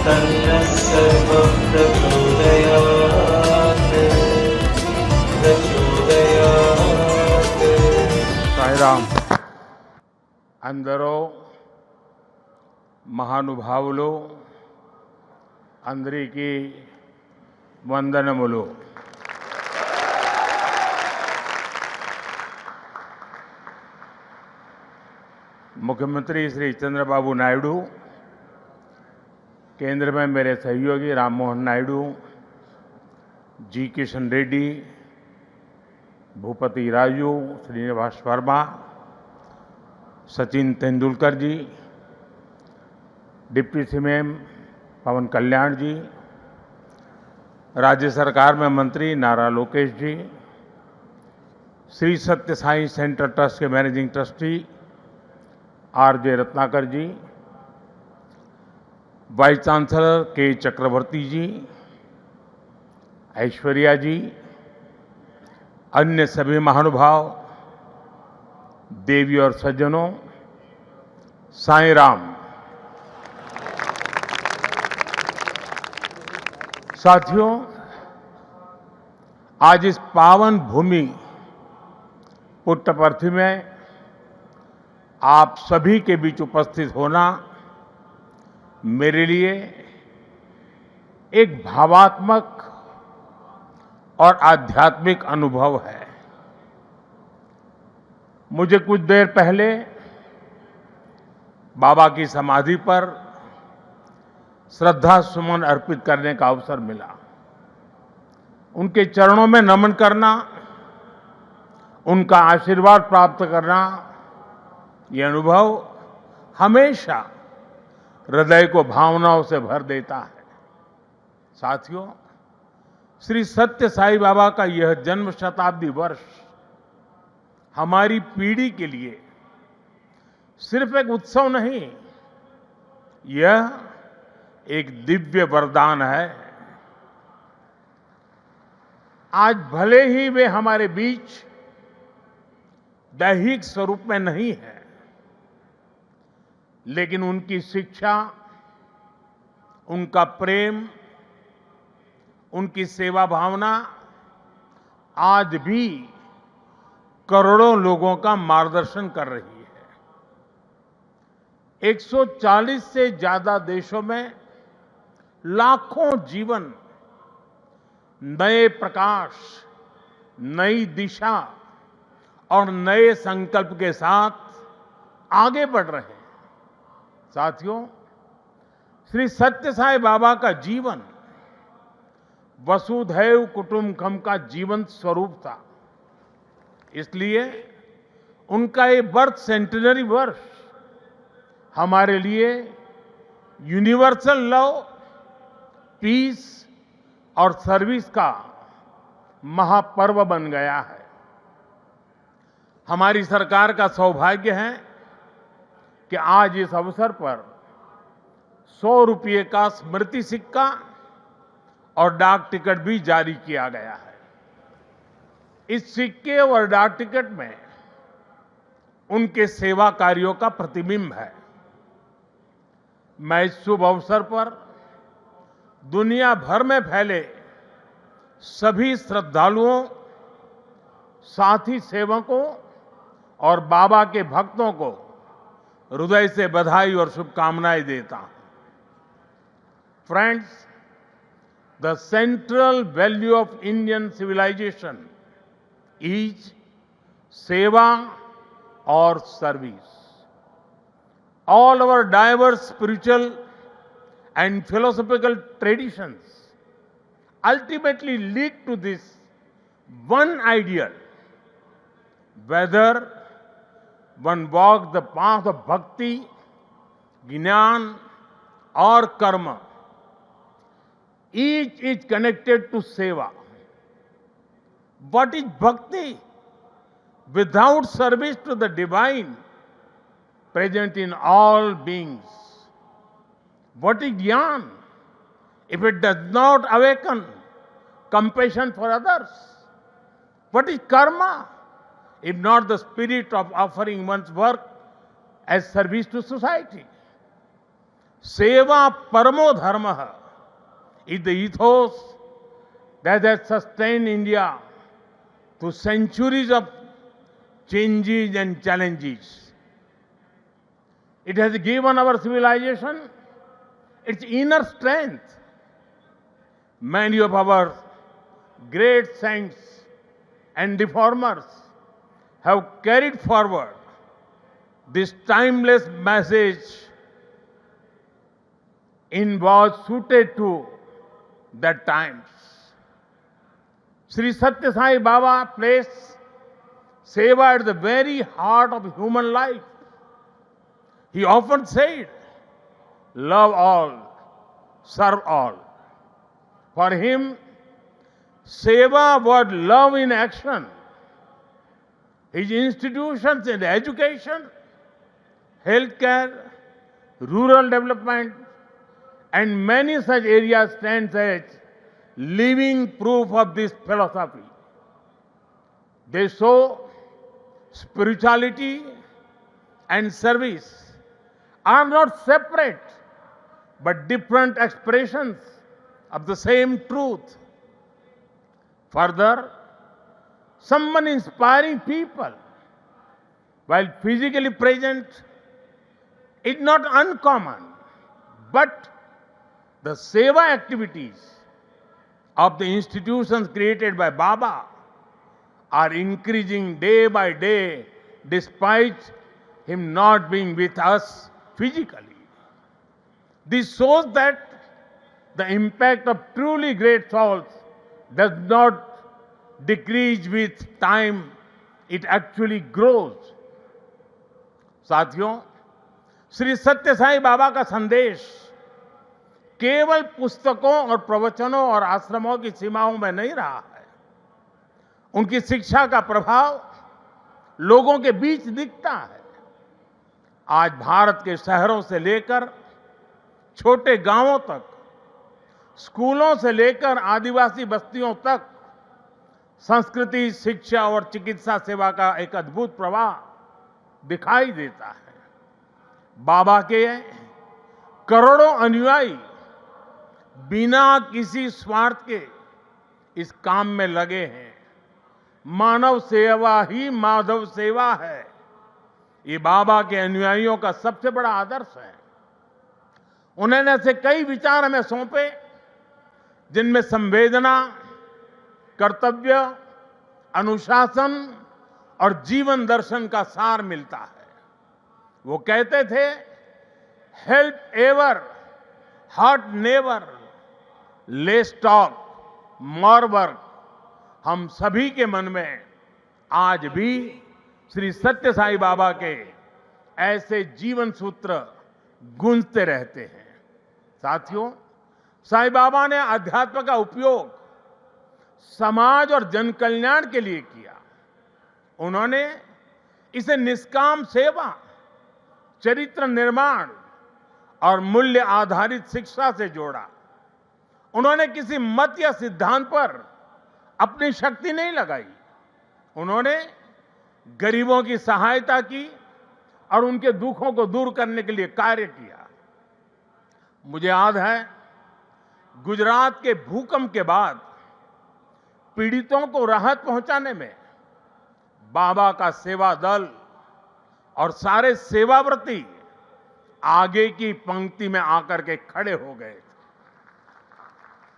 तन्नः सर्वं प्रचोदयात् प्रचोदयात्। సాయిరాం. అందరూ మహానుభావులు, అందరికీ వందనములు. मुख्यमंत्री श्री चंद्रबाबू नायडू, केंद्र में मेरे सहयोगी राम मोहन नायडू, जी किशन रेड्डी, भूपति राजू, श्रीनिवास वर्मा, सचिन तेंदुलकर जी, डिप्टी सीएम पवन कल्याण जी, राज्य सरकार में मंत्री नारा लोकेश जी, श्री सत्य साई सेंटर ट्रस्ट के मैनेजिंग ट्रस्टी आर.जे. रत्नाकर जी, वाइस चांसलर के चक्रवर्ती जी, ऐश्वर्या जी, अन्य सभी महानुभाव, देवी और सज्जनों, साईं-राम। साथियों, आज इस पावन भूमि पुट्टपर्थी में आप सभी के बीच उपस्थित होना मेरे लिए एक भावात्मक और आध्यात्मिक अनुभव है। मुझे कुछ देर पहले बाबा की समाधि पर श्रद्धा सुमन अर्पित करने का अवसर मिला। उनके चरणों में नमन करना, उनका आशीर्वाद प्राप्त करना, ये अनुभव हमेशा हृदय को भावनाओं से भर देता है। साथियों, श्री सत्य साई बाबा का यह जन्म शताब्दी वर्ष हमारी पीढ़ी के लिए सिर्फ एक उत्सव नहीं, यह एक दिव्य वरदान है। आज भले ही वे हमारे बीच दैहिक स्वरूप में नहीं है, लेकिन उनकी शिक्षा, उनका प्रेम, उनकी सेवा भावना आज भी करोड़ों लोगों का मार्गदर्शन कर रही है। 140 से ज्यादा देशों में लाखों जीवन नए प्रकाश, नई दिशा और नए संकल्प के साथ आगे बढ़ रहे हैं। साथियों, श्री सत्य साई बाबा का जीवन वसुधैव कुटुंबकम का जीवंत स्वरूप था। इसलिए उनका ये बर्थ सेंटिनरी वर्ष हमारे लिए यूनिवर्सल लव, पीस और सर्विस का महापर्व बन गया है। हमारी सरकार का सौभाग्य है कि आज इस अवसर पर 100 रुपये का स्मृति सिक्का और डाक टिकट भी जारी किया गया है। इस सिक्के और डाक टिकट में उनके सेवा कार्यों का प्रतिबिंब है। मैं इस शुभ अवसर पर दुनिया भर में फैले सभी श्रद्धालुओं, साथी सेवकों और बाबा के भक्तों को हृदय से बधाई और शुभकामनाएं देता हूं। Friends, the central value of Indian civilisation is seva और service. All our diverse spiritual and philosophical traditions ultimately lead to this one ideal. Whether one walks the path of bhakti, jnana or karma, each is connected to seva. What is bhakti? Without service to the divine present in all beings. What is jnana? If it does not awaken compassion for others. What is karma? If not the spirit of offering one's work as service to society. सेवा परमो धर्मः is the ethos that has sustained India through centuries of changes and challenges. It has given our civilization its inner strength. Many of our great saints and reformers have carried forward this timeless message in was suited to that times. Sri Satya Sai Baba placed seva at the very heart of human life. He often said, love all, serve all. For him, seva was love in action. His institutions in education, healthcare, rural development, and many such areas stand as living proof of this philosophy. They show spirituality and service are not separate but different expressions of the same truth. Further, someone inspiring people while physically present is not uncommon, but the seva activities of the institutions created by Baba are increasing day by day despite him not being with us physically. This shows that the impact of truly great souls does not decrease with time, it actually grows. साथियों, श्री सत्य साई बाबा का संदेश केवल पुस्तकों और प्रवचनों और आश्रमों की सीमाओं में नहीं रहा है। उनकी शिक्षा का प्रभाव लोगों के बीच दिखता है। आज भारत के शहरों से लेकर छोटे गांवों तक, स्कूलों से लेकर आदिवासी बस्तियों तक संस्कृति, शिक्षा और चिकित्सा सेवा का एक अद्भुत प्रवाह दिखाई देता है। बाबा के करोड़ों अनुयायी बिना किसी स्वार्थ के इस काम में लगे हैं। मानव सेवा ही माधव सेवा है, ये बाबा के अनुयायियों का सबसे बड़ा आदर्श है। उन्होंने ऐसे कई विचार हमें सौंपे जिनमें संवेदना, कर्तव्य, अनुशासन और जीवन दर्शन का सार मिलता है। वो कहते थे, help ever, hurt never, less talk, more work. हम सभी के मन में आज भी श्री सत्य साई बाबा के ऐसे जीवन सूत्र गूंजते रहते हैं। साथियों, साई बाबा ने अध्यात्म का उपयोग समाज और जन कल्याण के लिए किया। उन्होंने इसे निष्काम सेवा, चरित्र निर्माण और मूल्य आधारित शिक्षा से जोड़ा। उन्होंने किसी मत या सिद्धांत पर अपनी शक्ति नहीं लगाई। उन्होंने गरीबों की सहायता की और उनके दुखों को दूर करने के लिए कार्य किया। मुझे याद है, गुजरात के भूकंप के बाद पीड़ितों को राहत पहुंचाने में बाबा का सेवा दल और सारे सेवाव्रती आगे की पंक्ति में आकर के खड़े हो गए।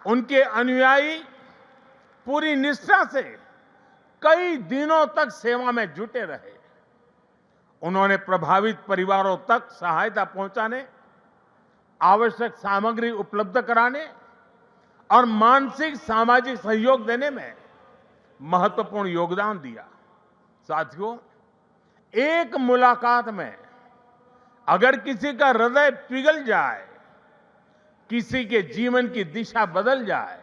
उनके अनुयायी पूरी निष्ठा से कई दिनों तक सेवा में जुटे रहे। उन्होंने प्रभावित परिवारों तक सहायता पहुंचाने, आवश्यक सामग्री उपलब्ध कराने और मानसिक सामाजिक सहयोग देने में महत्वपूर्ण योगदान दिया। साथियों, एक मुलाकात में अगर किसी का हृदय पिघल जाए, किसी के जीवन की दिशा बदल जाए,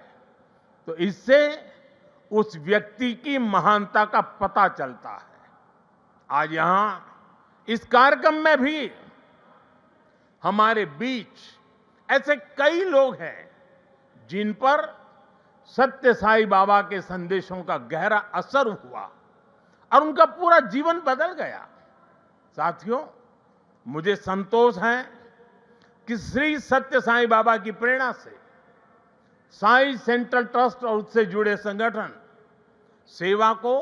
तो इससे उस व्यक्ति की महानता का पता चलता है। आज यहां इस कार्यक्रम में भी हमारे बीच ऐसे कई लोग हैं जिन पर सत्य साई बाबा के संदेशों का गहरा असर हुआ और उनका पूरा जीवन बदल गया। साथियों, मुझे संतोष है कि श्री सत्य साईं बाबा की प्रेरणा से साईं सेंट्रल ट्रस्ट और उससे जुड़े संगठन सेवा को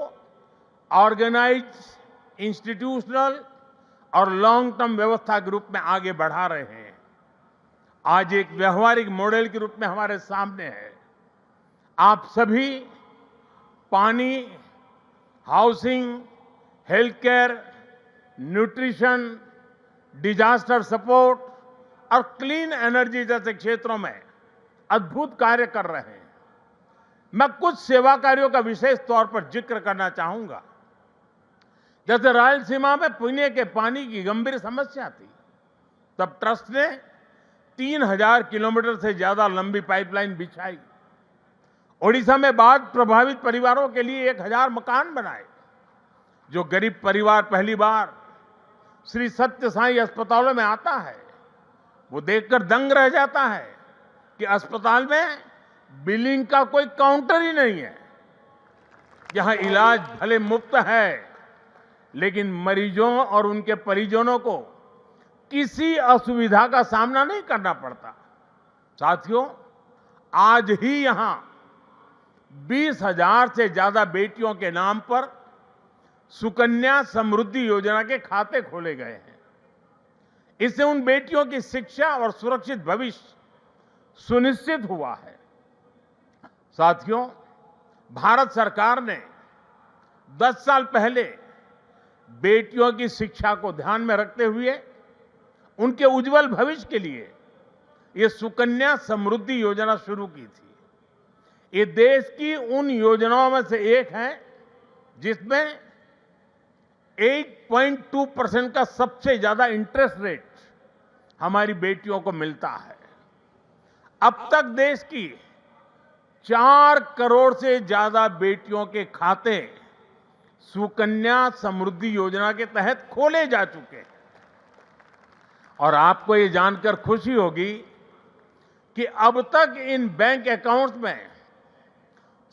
ऑर्गेनाइज, इंस्टीट्यूशनल और लॉन्ग टर्म व्यवस्था के रूप में आगे बढ़ा रहे हैं। आज एक व्यवहारिक मॉडल के रूप में हमारे सामने है। आप सभी पानी, housing, health care, nutrition, disaster support और क्लीन एनर्जी जैसे क्षेत्रों में अद्भुत कार्य कर रहे हैं। मैं कुछ सेवा कार्यों का विशेष तौर पर जिक्र करना चाहूंगा। जैसे रायलसीमा में पीने के पानी की गंभीर समस्या थी, तब ट्रस्ट ने 3000 किलोमीटर से ज्यादा लंबी पाइपलाइन बिछाई। ओडिशा में बाढ़ प्रभावित परिवारों के लिए 1000 मकान बनाए। जो गरीब परिवार पहली बार श्री सत्य साईं अस्पतालों में आता है, वो देखकर दंग रह जाता है कि अस्पताल में बिलिंग का कोई काउंटर ही नहीं है। यहां इलाज भले मुफ्त है, लेकिन मरीजों और उनके परिजनों को किसी असुविधा का सामना नहीं करना पड़ता। साथियों, आज ही यहां 20,000 से ज्यादा बेटियों के नाम पर सुकन्या समृद्धि योजना के खाते खोले गए हैं। इससे उन बेटियों की शिक्षा और सुरक्षित भविष्य सुनिश्चित हुआ है। साथियों, भारत सरकार ने 10 साल पहले बेटियों की शिक्षा को ध्यान में रखते हुए उनके उज्जवल भविष्य के लिए ये सुकन्या समृद्धि योजना शुरू की थी। ये देश की उन योजनाओं में से एक है जिसमें 8.2% का सबसे ज्यादा इंटरेस्ट रेट हमारी बेटियों को मिलता है। अब तक देश की 4 करोड़ से ज्यादा बेटियों के खाते सुकन्या समृद्धि योजना के तहत खोले जा चुके हैं। और आपको ये जानकर खुशी होगी कि अब तक इन बैंक अकाउंट्स में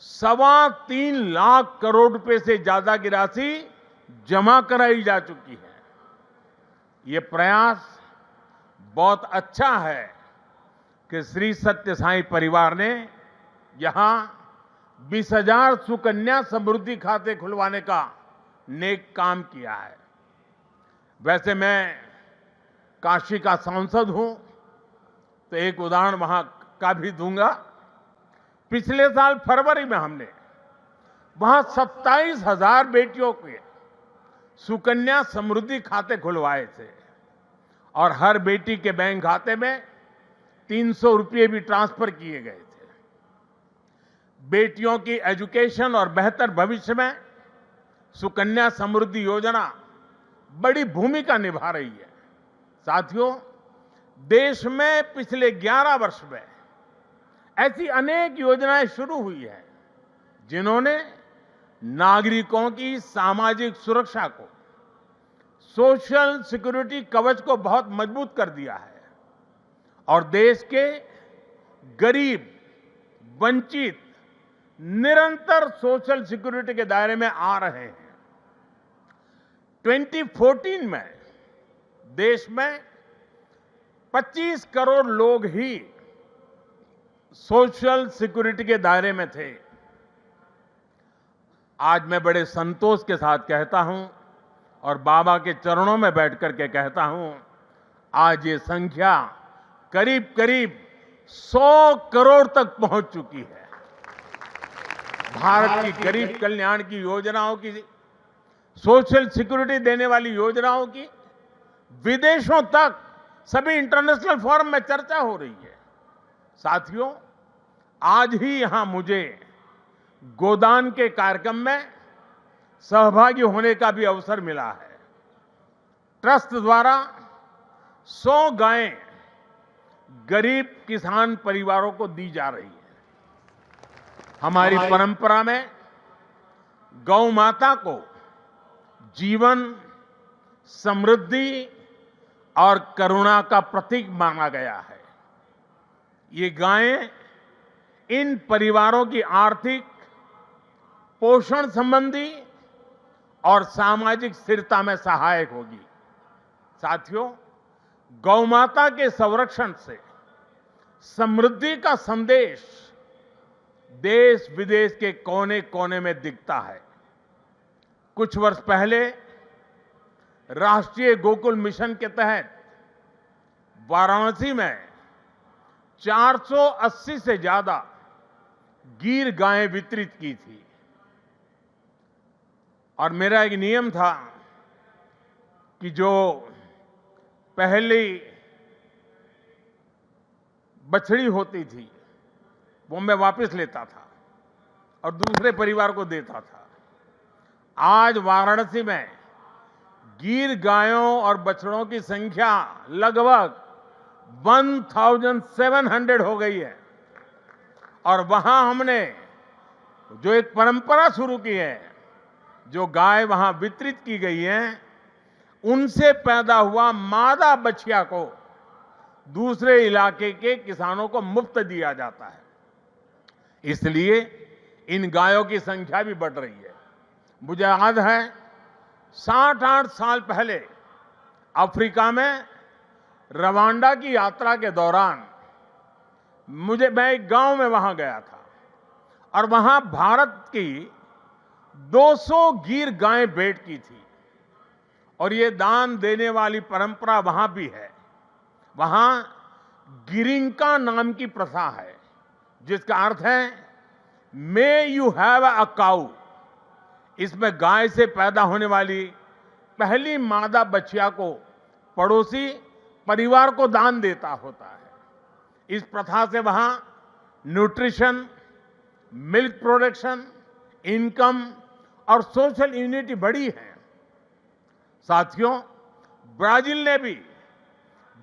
3.25 लाख करोड़ रुपए से ज्यादा की राशि जमा कराई जा चुकी है। ये प्रयास बहुत अच्छा है कि श्री सत्य साईं परिवार ने यहां 20,000 सुकन्या समृद्धि खाते खुलवाने का नेक काम किया है। वैसे मैं काशी का सांसद हूं, तो एक उदाहरण वहां का भी दूंगा। पिछले साल फरवरी में हमने वहां 27,000 बेटियों के सुकन्या समृद्धि खाते खुलवाए थे और हर बेटी के बैंक खाते में 300 रुपये भी ट्रांसफर किए गए थे। बेटियों की एजुकेशन और बेहतर भविष्य में सुकन्या समृद्धि योजना बड़ी भूमिका निभा रही है। साथियों, देश में पिछले 11 वर्ष में ऐसी अनेक योजनाएं शुरू हुई हैं जिन्होंने नागरिकों की सामाजिक सुरक्षा को, सोशल सिक्योरिटी कवच को बहुत मजबूत कर दिया है और देश के गरीब, वंचित निरंतर सोशल सिक्योरिटी के दायरे में आ रहे हैं। 2014 में देश में 25 करोड़ लोग ही सोशल सिक्योरिटी के दायरे में थे। आज मैं बड़े संतोष के साथ कहता हूं और बाबा के चरणों में बैठ करके कहता हूं, आज ये संख्या करीब करीब 100 करोड़ तक पहुंच चुकी है। भारत की गरीब कल्याण की योजनाओं की, सोशल सिक्योरिटी देने वाली योजनाओं की विदेशों तक सभी इंटरनेशनल फोरम में चर्चा हो रही है। साथियों, आज ही यहां मुझे गोदान के कार्यक्रम में सहभागी होने का भी अवसर मिला है। ट्रस्ट द्वारा 100 गायें गरीब किसान परिवारों को दी जा रही है। हमारी परंपरा में गौ माता को जीवन, समृद्धि और करुणा का प्रतीक माना गया है। ये गायें इन परिवारों की आर्थिक, पोषण संबंधी और सामाजिक स्थिरता में सहायक होगी। साथियों, गौमाता के संरक्षण से समृद्धि का संदेश देश विदेश के कोने कोने में दिखता है। कुछ वर्ष पहले राष्ट्रीय गोकुल मिशन के तहत वाराणसी में 480 से ज्यादा गीर गायें वितरित की थी और मेरा एक नियम था कि जो पहली बछड़ी होती थी वो मैं वापस लेता था और दूसरे परिवार को देता था। आज वाराणसी में गीर गायों और बछड़ों की संख्या लगभग 1700 हो गई है और वहां हमने जो एक परंपरा शुरू की है, जो गाय वहां वितरित की गई है, उनसे पैदा हुआ मादा बछिया को दूसरे इलाके के किसानों को मुफ्त दिया जाता है। इसलिए इन गायों की संख्या भी बढ़ रही है। मुझे याद है 60-8 साल पहले अफ्रीका में रवांडा की यात्रा के दौरान मैं एक गांव में वहां गया था और वहां भारत की 200 गीर गायें भेंट की थी और ये दान देने वाली परंपरा वहां भी है। वहां गिरिंका नाम की प्रथा है जिसका अर्थ है मे यू हैव अ काऊ। इसमें गाय से पैदा होने वाली पहली मादा बछिया को पड़ोसी परिवार को दान देता होता है। इस प्रथा से वहां न्यूट्रिशन, मिल्क प्रोडक्शन, इनकम और सोशल यूनिटी बढ़ी है। साथियों, ब्राजील ने भी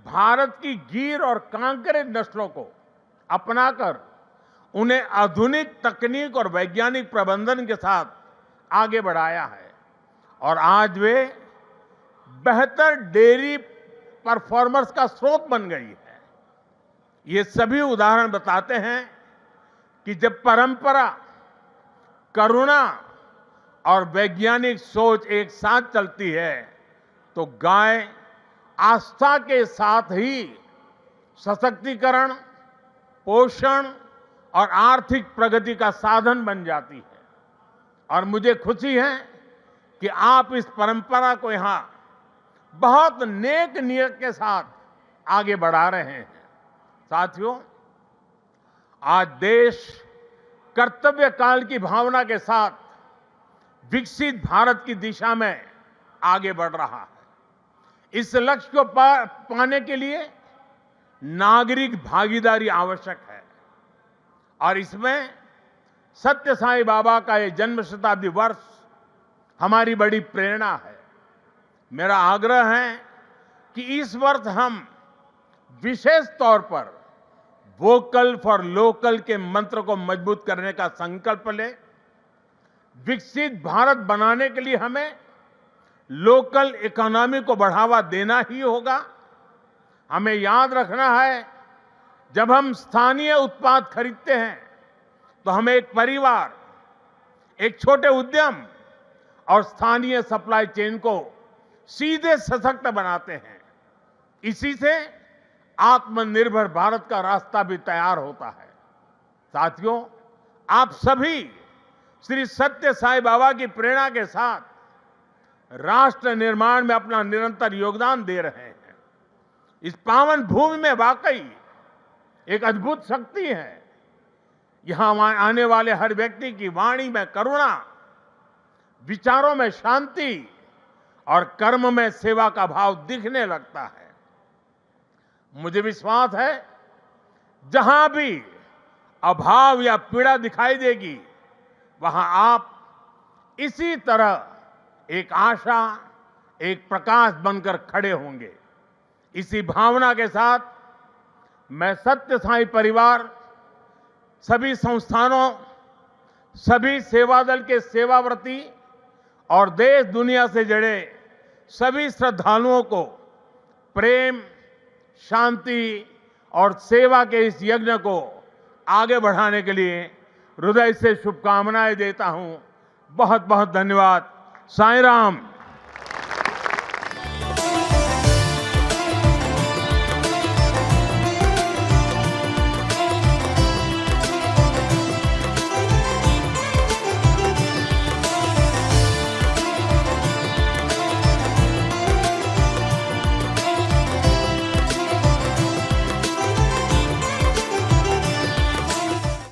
भारत की गीर और कांकरे नस्लों को अपनाकर उन्हें आधुनिक तकनीक और वैज्ञानिक प्रबंधन के साथ आगे बढ़ाया है और आज वे बेहतर डेयरी परफॉर्मर्स का स्रोत बन गई है। ये सभी उदाहरण बताते हैं कि जब परंपरा, करुणा और वैज्ञानिक सोच एक साथ चलती है तो गाय आस्था के साथ ही सशक्तिकरण, पोषण और आर्थिक प्रगति का साधन बन जाती है। और मुझे खुशी है कि आप इस परंपरा को यहां बहुत नेक नियत के साथ आगे बढ़ा रहे हैं। साथियों, आज देश कर्तव्य काल की भावना के साथ विकसित भारत की दिशा में आगे बढ़ रहा है। इस लक्ष्य को पाने के लिए नागरिक भागीदारी आवश्यक है और इसमें सत्य साईं बाबा का ये जन्म शताब्दी वर्ष हमारी बड़ी प्रेरणा है। मेरा आग्रह है कि इस वर्ष हम विशेष तौर पर वोकल फॉर लोकल के मंत्र को मजबूत करने का संकल्प लें। विकसित भारत बनाने के लिए हमें लोकल इकोनॉमी को बढ़ावा देना ही होगा। हमें याद रखना है, जब हम स्थानीय उत्पाद खरीदते हैं तो हमें एक परिवार, एक छोटे उद्यम और स्थानीय सप्लाई चेन को सीधे सशक्त बनाते हैं। इसी से आत्मनिर्भर भारत का रास्ता भी तैयार होता है। साथियों, आप सभी श्री सत्य साईं बाबा की प्रेरणा के साथ राष्ट्र निर्माण में अपना निरंतर योगदान दे रहे हैं। इस पावन भूमि में वाकई एक अद्भुत शक्ति है। यहां आने वाले हर व्यक्ति की वाणी में करुणा, विचारों में शांति और कर्म में सेवा का भाव दिखने लगता है। मुझे विश्वास है, जहां भी अभाव या पीड़ा दिखाई देगी, वहां आप इसी तरह एक आशा, एक प्रकाश बनकर खड़े होंगे। इसी भावना के साथ मैं सत्य साईं परिवार, सभी संस्थानों, सभी सेवा दल के सेवाव्रती और देश दुनिया से जुड़े सभी श्रद्धालुओं को प्रेम, शांति और सेवा के इस यज्ञ को आगे बढ़ाने के लिए हृदय से शुभकामनाएं देता हूं। बहुत बहुत धन्यवाद। साईं राम।